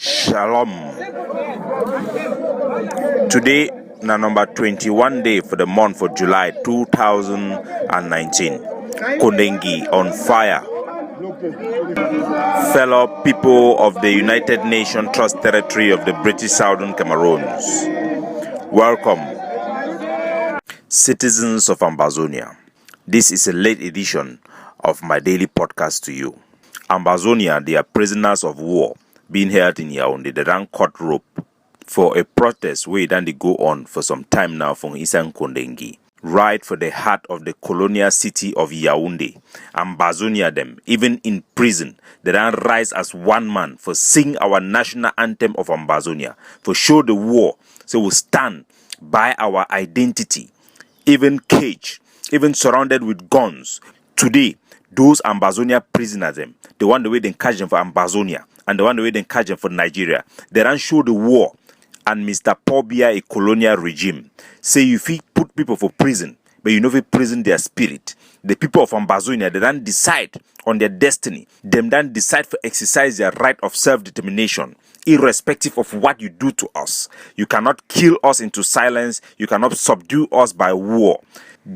Shalom. Today, na number 21 day for the month of July 2019. Kondengi on fire. Fellow people of the United Nations Trust Territory of the British Southern Cameroons, welcome. Citizens of Ambazonia, this is a late edition of my daily podcast to you. Ambazonia, they are prisoners of war being held in Yaoundé. They ran cut rope for a protest where they go on for some time now from Eastern Kondengi, right for the heart of the colonial city of Yaoundé. Ambazonia them, even in prison, they ran rise as one man for sing our national anthem of Ambazonia, for show the war, so we stand by our identity, even caged, even surrounded with guns. Today, those Ambazonia prisoners, them, the one the way they catch them for Ambazonia, and the one the way they catch them for Nigeria, they don't show the war. And Mr. Pobia, a colonial regime, say if he put people for prison, but you know if he prison their spirit. The people of Ambazonia, they don't decide on their destiny. Them don't decide to exercise their right of self-determination, irrespective of what you do to us. You cannot kill us into silence. You cannot subdue us by war.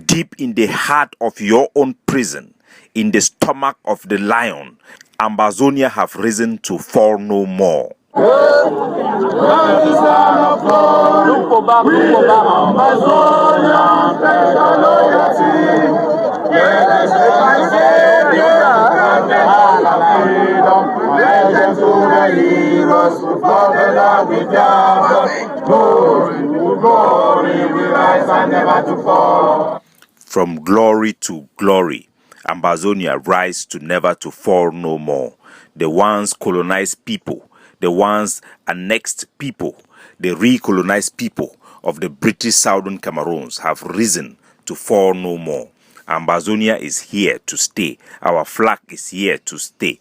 Deep in the heart of your own prison, in the stomach of the lion, Ambazonia have risen to fall no more. From glory to glory, Ambazonia rise to never to fall no more. The once colonized people, the once annexed people, the recolonized people of the British Southern Cameroons have risen to fall no more. Ambazonia is here to stay. Our flag is here to stay.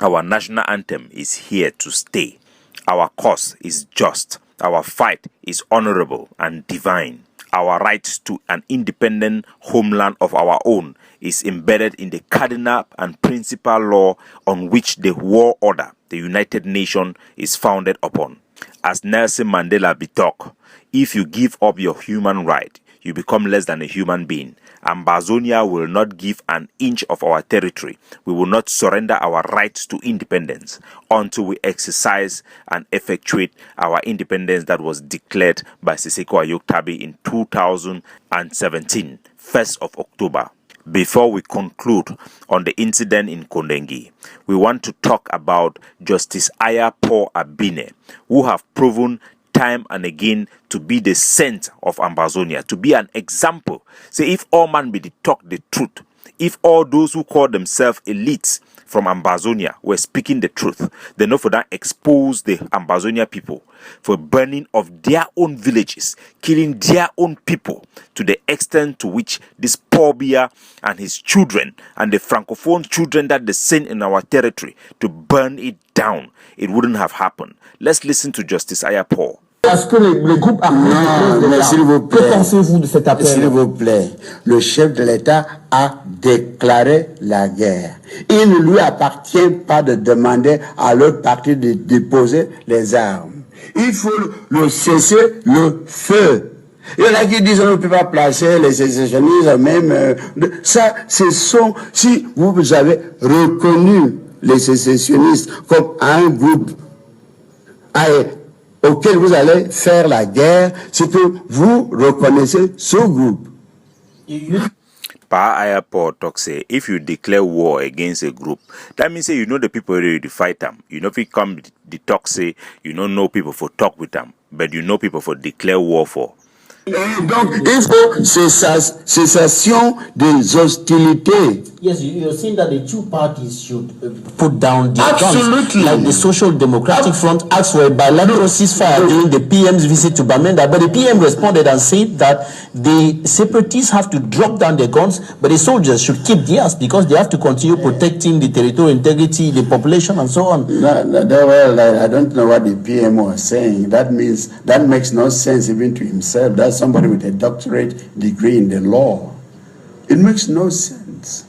Our national anthem is here to stay. Our cause is just. Our fight is honorable and divine. Our right to an independent homeland of our own is embedded in the cardinal and principal law on which the war order, the United Nations, is founded upon. As Nelson Mandela betook, if you give up your human right, you become less than a human being. Ambazonia will not give an inch of our territory. We will not surrender our rights to independence until we exercise and effectuate our independence that was declared by Siseko Ayoktabi in 2017, 1st of October. Before we conclude on the incident in Kondengi, we want to talk about Justice Aya Paul Abine, who have proven time and again to be the saint of Ambazonia, to be an example. Say, if all man be the talk the truth, if all those who call themselves elites from Ambazonia were speaking the truth, then no for that expose the Ambazonia people for burning of their own villages, killing their own people, to the extent to which this Pobia and his children and the Francophone children that they send in our territory to burn it down, it wouldn't have happened. Let's listen to Justice Aya Paul. Est-ce que le groupe a mais s'il vous plaît, que pensez-vous de cet appel? s'il vous plaît, le chef de l'État a déclaré la guerre. Il ne lui appartient pas de demander à l'autre partie de déposer les armes. Il faut le cesser le feu. Il y en a qui disent qu'on ne peut pas placer les sécessionnistes même. Ça, ce sont, si vous avez reconnu les sécessionnistes comme un groupe auquel vous allez faire la guerre, c'est que vous reconnaissez ce groupe. Pa Aya Paul talk say, if you declare war against a group, that means say you know the people ready to fight them. You know if you come the talk say you don't know people for talk with them, but you know people for declare war for. Donc, il faut cessation des hostilités. Yes, you're saying that the two parties should put down the Absolutely. guns. Like the Social Democratic Front asked for a bilateral ceasefire during the PM's visit to Bamenda, but the PM responded and said that the separatists have to drop down their guns, but the soldiers should keep theirs because they have to continue protecting the territorial integrity, the population, and so on. Well, I don't know what the PM was saying. That makes no sense even to himself. That's somebody with a doctorate degree in the law. It makes no sense.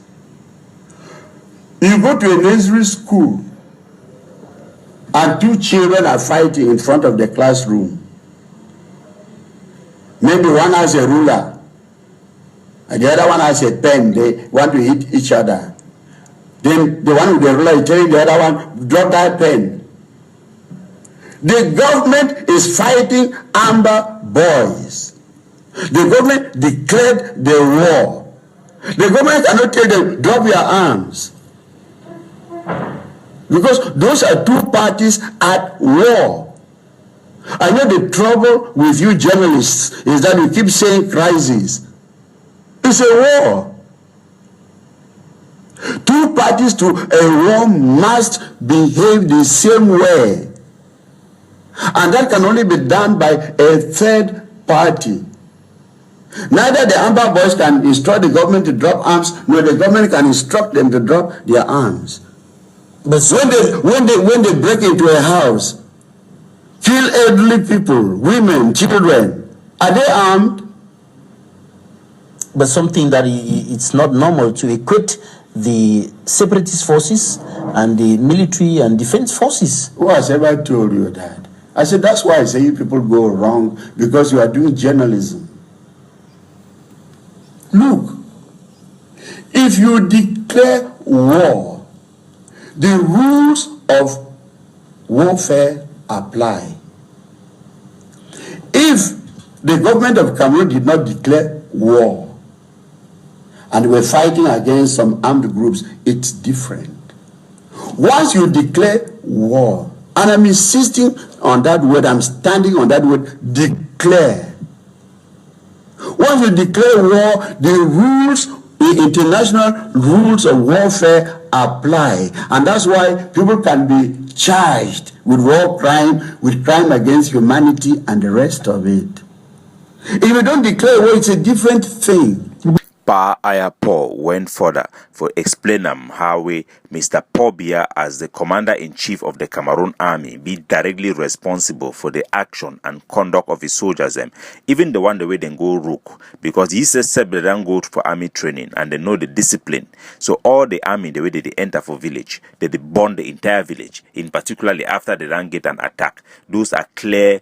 You go to a nursery school and two children are fighting in front of the classroom. Maybe one has a ruler and the other one has a pen. They want to hit each other. Then the one with the ruler is telling the other one, drop that pen. The government is fighting amber boys. The government declared the war. The government cannot tell them, drop your arms. Because those are two parties at war. I know the trouble with you journalists is that you keep saying crisis. It's a war. Two parties to a war must behave the same way. And that can only be done by a third party. Neither the Amber Boys can instruct the government to drop arms, nor the government can instruct them to drop their arms. But when they break into a house, kill elderly people, women, children, are they armed? But something that it's not normal to equate the separatist forces and the military and defense forces. Who has ever told you that? I said, that's why I say you people go wrong, because you are doing journalism. Look, if you declare war, the rules of warfare apply. If the government of Cameroon did not declare war and were fighting against some armed groups, it's different. Once you declare war, and I'm insisting on that word, I'm standing on that word, declare. Once you declare war, the rules, the international rules of warfare apply. And that's why people can be charged with war crime, with crime against humanity, and the rest of it. If you don't declare war, it's a different thing. Pa Ayapo went further for explaining how Mr. Paul Biya, as the commander-in-chief of the Cameroon army, be directly responsible for the action and conduct of his soldiers, even the one the way they go rook, because he says they don't go for army training and they know the discipline. So all the army, the way they enter for village, they burn the entire village, in particularly after they don't get an attack. Those are clear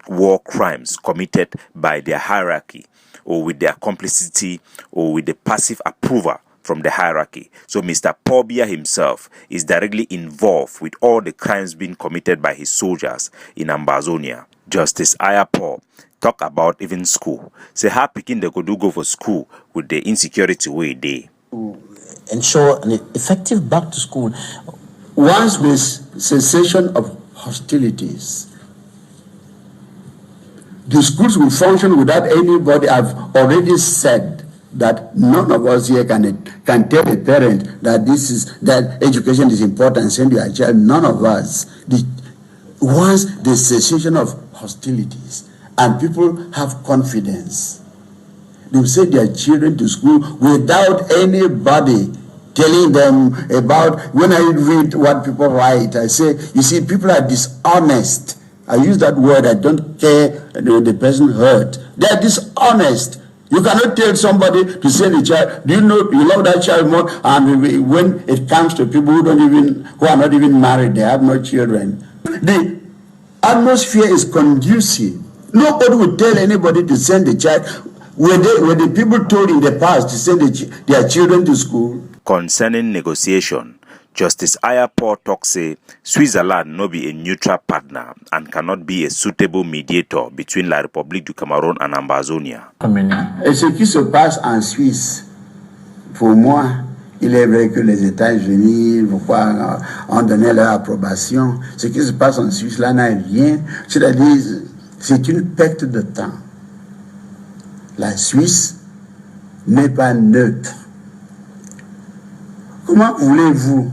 war crimes committed by their hierarchy, or with their complicity, or with the passive approval from the hierarchy. So Mr. Paul Biya himself is directly involved with all the crimes being committed by his soldiers in Ambazonia. Justice Ayapo talk about even school. Say how Pekin they could go for school with the insecurity way they ensure an effective back to school. Once with cessation of hostilities, the schools will function without anybody. I've already said that none of us here can tell a parent that that education is important, send your child. None of us. Once the cessation of hostilities and people have confidence, they will send their children to school without anybody telling them about. When I read what people write, I say, you see, people are dishonest. I use that word, I don't care the person hurt. They are dishonest. You cannot tell somebody to send a child, do you know you love that child more? And when it comes to people who are not even married, they have no children. The atmosphere is conducive. Nobody would tell anybody to send a child. Were the people told in the past to send their children to school? Concerning negotiation, Justice Ayapo talks say Switzerland no be a neutral partner and cannot be a suitable mediator between la République du Cameroun and Ambazonia. Et ce qui se passe en Suisse, pour moi, il est vrai que les États-Unis ont donné leur approbation. Ce qui se passe en Suisse là n'a rien. C'est-à-dire, c'est une perte de temps. La Suisse n'est pas neutre. Comment voulez-vous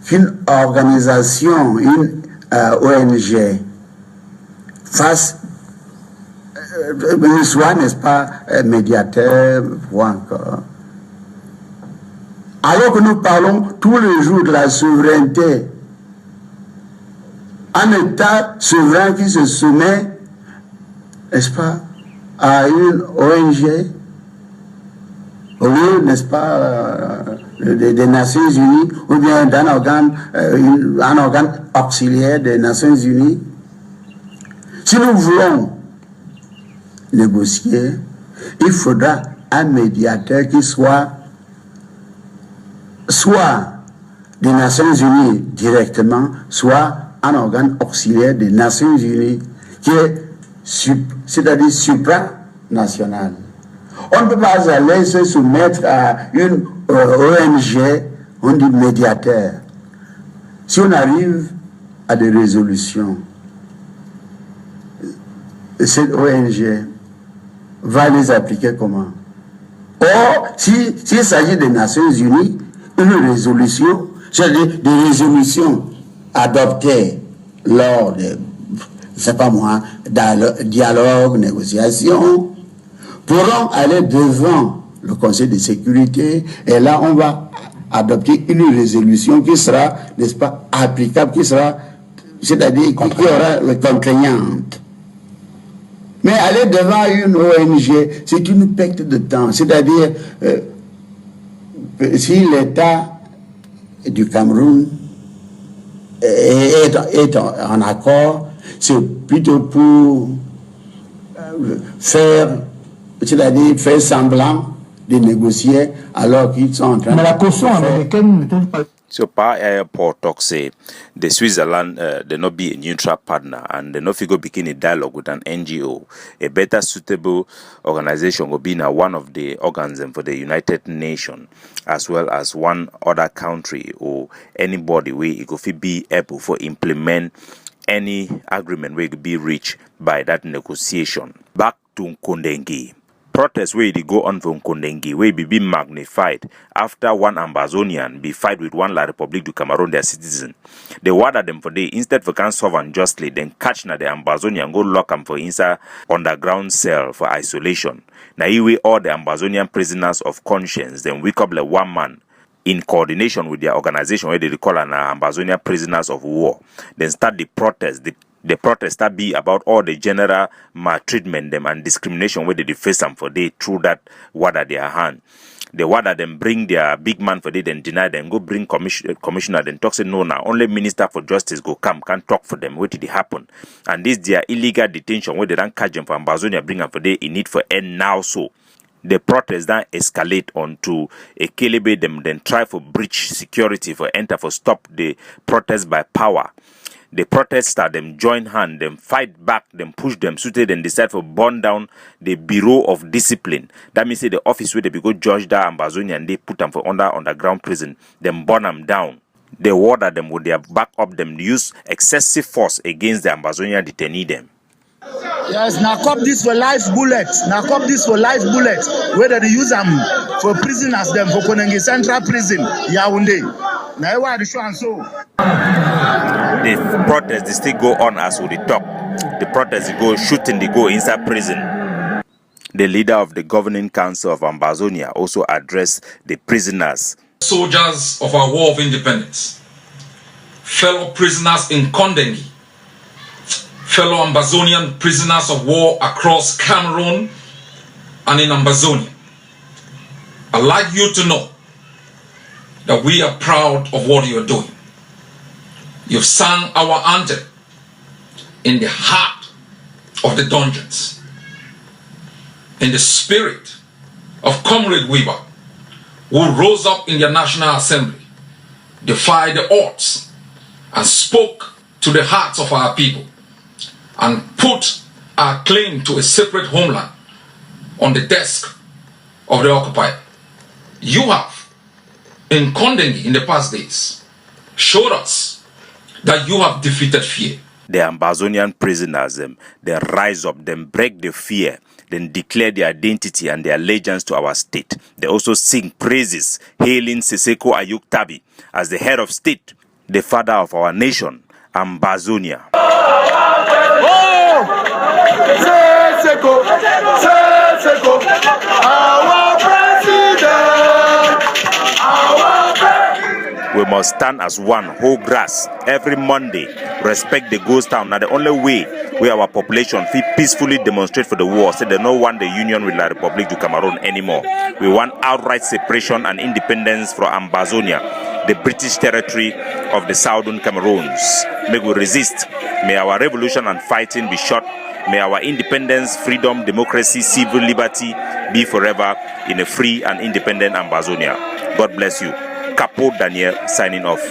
qu'une organisation, une ONG, soit, n'est-ce pas, médiateur ou encore, alors que nous parlons tous les jours de la souveraineté, un État souverain qui se soumet, n'est-ce pas, à une ONG, au lieu, n'est-ce pas, des Nations Unies, ou bien un organe auxiliaire des Nations Unies. Si nous voulons négocier, il faudra un médiateur qui soit des Nations Unies directement, soit un organe auxiliaire des Nations Unies qui est, c'est-à-dire supranational. On ne peut pas aller se soumettre à une ONG, on dit médiateur. Si on arrive à des résolutions, cette ONG va les appliquer comment? Or, s'il s'agit des Nations Unies, une résolution, c'est-à-dire des résolutions adoptées lors de, je sais pas moi, dialogue, négociation, pourront aller devant le Conseil de sécurité, et là on va adopter une résolution qui sera, n'est-ce pas, applicable, qui sera, c'est-à-dire qui aura le contraignante. Mais aller devant une ONG, c'est une perte de temps. C'est-à-dire, si l'État du Cameroun est en accord, c'est plutôt pour faire semblant de négocier alors qu'ils sont en train Mais la caution américaine n'était pas... So, Power Airport talk say the Switzerland they not be a neutral partner and they not figure begin a dialogue with an NGO. A better suitable organization will be now one of the organs for the United Nations, as well as one other country or anybody where it could be able for implement any agreement where it could be reached by that negotiation. Back to Nkondengi. Protests where they go on from Nkondengi will be magnified after one Ambazonian be fight with one La Republique du Cameroon, their citizen. They water them for day instead for can solve unjustly, then catch na the Ambazonian go lock them for inside underground cell for isolation. Now here all the Ambazonian prisoners of conscience then wake up like one man in coordination with their organization where they call an Ambazonian prisoners of war. Then start the protest. The protest that be about all the general maltreatment them and discrimination where they face them for they through that water their hand. The water them bring their big man for they then deny them, go bring commissioner then talk say no now only minister for justice go come can't talk for them what did it happen. And this their illegal detention where they don't catch them for Ambazonia bring them for they in need for end now. So the protest then escalate onto a Kelebe them then try for breach security for enter for stop the protest by power. The protesters them join hand, them fight back, them push them, suited and decide for burn down the Bureau of Discipline. That means the office where they go judge that Ambazonia and they put them for underground prison. Them burn them down. They order them with their back up them use excessive force against the Ambazonia detainee them. Yes, now cop this for life bullets. Now cop this for life bullets. Whether they use them for prisoners, them for Konenge Central Prison, Yaoundé. Now why the show and so. The protests they still go on as we talk. The protests they go shooting, they go inside prison. The leader of the governing council of Ambazonia also addressed the prisoners. Soldiers of our war of independence, fellow prisoners in Kondengi, fellow Ambazonian prisoners of war across Cameroon and in Ambazonia. I'd like you to know that we are proud of what you are doing. You've sung our anthem in the heart of the dungeons, in the spirit of Comrade Weaver, who rose up in the National Assembly, defied the odds, and spoke to the hearts of our people, and put our claim to a separate homeland on the desk of the occupier. You have, in Kondengi in the past days, showed us that you have defeated fear. The Ambazonian prisoners, they rise up, then break the fear, then declare their identity and their allegiance to our state. They also sing praises, hailing Siseko Ayuk Tabi as the head of state, the father of our nation, Ambazonia. Our president, We must stand as one, hold grass every Monday, respect the ghost town. Now the only way where our population fit peacefully demonstrate for the war, say they don't want the union with La République du Cameroon anymore. We want outright separation and independence from Ambazonia, the British territory of the southern Cameroons. May we resist. May our revolution and fighting be short. May our independence, freedom, democracy, civil liberty be forever in a free and independent Ambazonia. God bless you. Capo Daniel signing off.